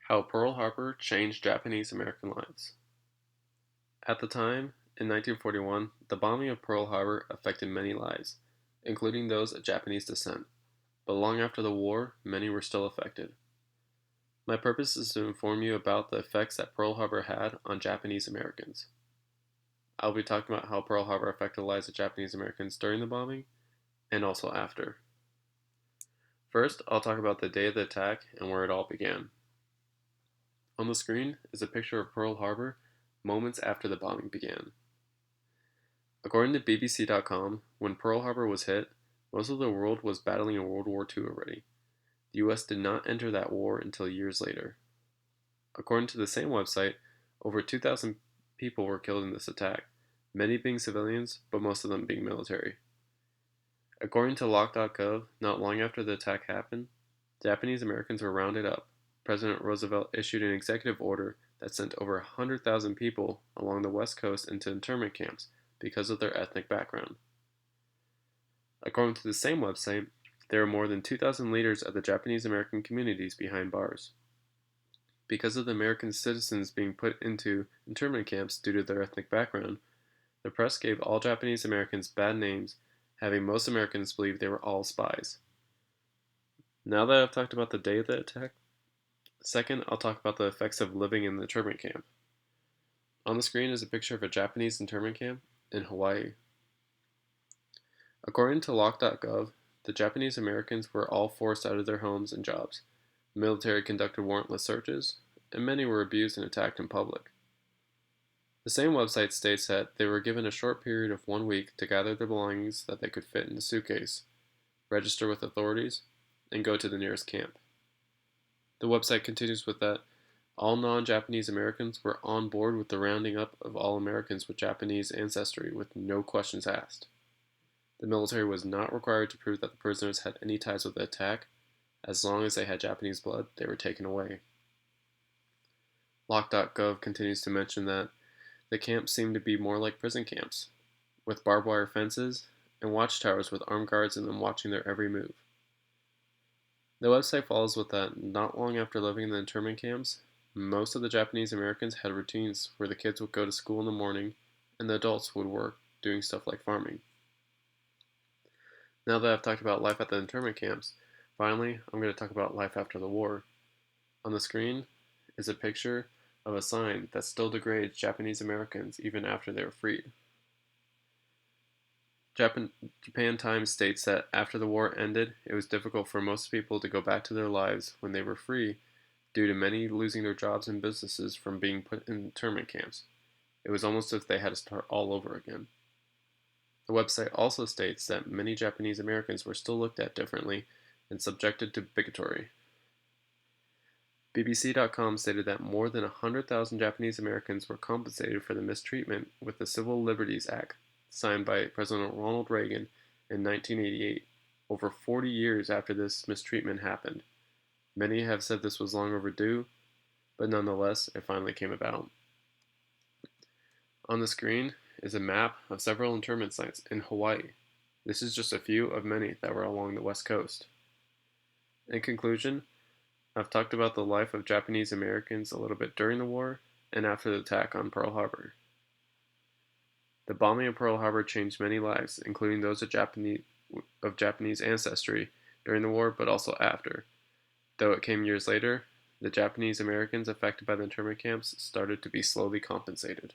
How Pearl Harbor Changed Japanese American Lives. At the time, in 1941, the bombing of Pearl Harbor affected many lives, including those of Japanese descent, but long after the war, many were still affected. My purpose is to inform you about the effects that Pearl Harbor had on Japanese Americans. I'll be talking about how Pearl Harbor affected the lives of Japanese Americans during the bombing and also after. First, I'll talk about the day of the attack and where it all began. On the screen is a picture of Pearl Harbor moments after the bombing began. According to BBC.com, when Pearl Harbor was hit, most of the world was battling in World War II already. The US did not enter that war until years later. According to the same website, over 2,000 people were killed in this attack, many being civilians, but most of them being military. According to lock.gov, not long after the attack happened, Japanese Americans were rounded up. President Roosevelt issued an executive order that sent over 100,000 people along the West Coast into internment camps because of their ethnic background. According to the same website, there are more than 2,000 leaders of the Japanese American communities behind bars. Because of the American citizens being put into internment camps due to their ethnic background, the press gave all Japanese Americans bad names, having most Americans believe they were all spies. Now that I've talked about the day of the attack, second, I'll talk about the effects of living in the internment camp. On the screen is a picture of a Japanese internment camp in Hawaii. According to lock.gov, the Japanese Americans were all forced out of their homes and jobs. The military conducted warrantless searches, and many were abused and attacked in public. The same website states that they were given a short period of 1 week to gather their belongings that they could fit in a suitcase, register with authorities, and go to the nearest camp. The website continues with that all non-Japanese Americans were on board with the rounding up of all Americans with Japanese ancestry with no questions asked. The military was not required to prove that the prisoners had any ties with the attack. As long as they had Japanese blood, they were taken away. Lock.gov continues to mention that the camps seemed to be more like prison camps, with barbed wire fences and watchtowers with armed guards in them watching their every move. The website follows with that not long after living in the internment camps, most of the Japanese Americans had routines where the kids would go to school in the morning and the adults would work doing stuff like farming. Now that I've talked about life at the internment camps, finally, I'm going to talk about life after the war. On the screen is a picture of a sign that still degrades Japanese Americans even after they were freed. Japan Times states that after the war ended, it was difficult for most people to go back to their lives when they were free due to many losing their jobs and businesses from being put in internment camps. It was almost as if they had to start all over again. The website also states that many Japanese Americans were still looked at differently and subjected to bigotry. BBC.com stated that more than 100,000 Japanese Americans were compensated for the mistreatment with the Civil Liberties Act, signed by President Ronald Reagan in 1988, over 40 years after this mistreatment happened. Many have said this was long overdue, but nonetheless, it finally came about. On the screen is a map of several internment sites in Hawaii. This is just a few of many that were along the West Coast. In conclusion, I've talked about the life of Japanese Americans a little bit during the war and after the attack on Pearl Harbor. The bombing of Pearl Harbor changed many lives, including those of Japanese ancestry during the war, but also after. Though it came years later, the Japanese Americans affected by the internment camps started to be slowly compensated.